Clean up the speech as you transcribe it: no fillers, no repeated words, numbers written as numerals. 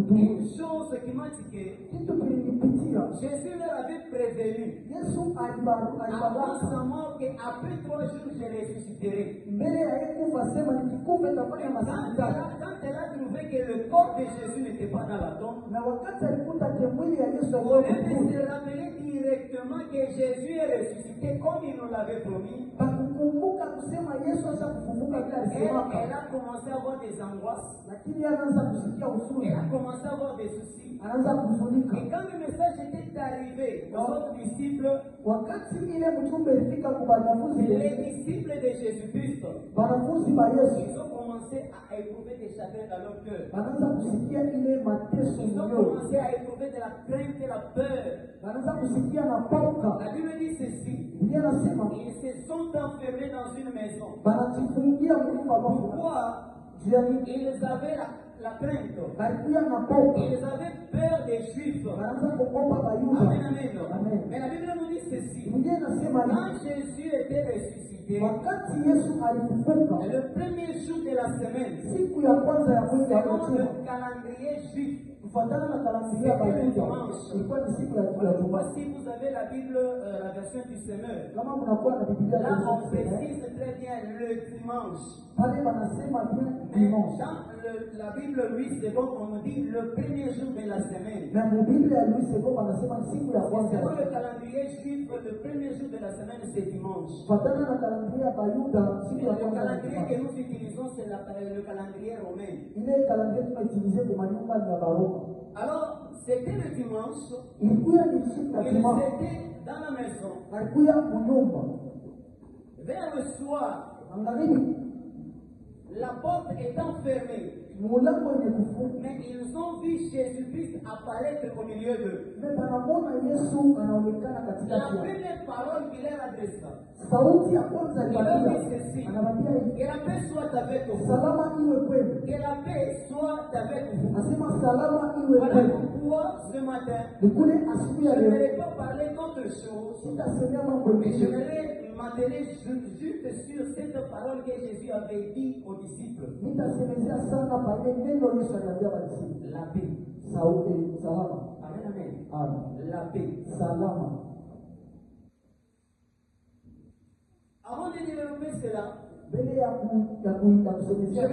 Une chose qui m'a tiqué, Jésus leur avait prévenu avant sa mort qu'après 3 jours je ressusciterai. Quand elle a trouvé que le corps de Jésus n'était pas dans la tombe, au lieu de se rappeler directement que Jésus est ressuscité comme il nous l'avait promis, elle a commencé à avoir des angoisses. Elle a commencé à avoir des soucis. Et quand le message était arrivé aux autres disciples, les disciples de Jésus-Christ, ils ont commencé à éprouver des chagrins dans leur cœur. Ils ont commencé à éprouver de la crainte et la peur. La Bible dit ceci: ils se sont enfermés dans une maison. Pourquoi? Ils avaient la crainte. Ils avaient peur des Juifs. Amen, amen. Mais la Bible nous dit ceci: quand Jésus était ressuscité, le premier jour de la semaine, selon le calendrier juif, c'était le dimanche. Si vous avez la Bible, la version du Semeur, là on précise très bien le dimanche. Mais dans la Bible, lui, c'est bon, on nous dit le premier jour de la semaine. Selon le calendrier juif, le premier jour de la semaine, c'est dimanche. Le calendrier que nous utilisons, c'est le calendrier romain. Alors, c'était le dimanche. Il était dans la maison. Vers le soir, la porte étant fermée, mais ils ont vu Jésus-Christ apparaître au milieu d'eux. La première parole qu'il leur adressa, il leur dit ceci: que la paix soit avec vous. Que la paix soit avec vous. Voilà pourquoi ce matin, je ne vais pas parler d'autre chose, mais je vais m'atteler juste sur cette parole que Jésus avait dit aux disciples. La paix. Amen, amen. La paix. Avant de développer cela,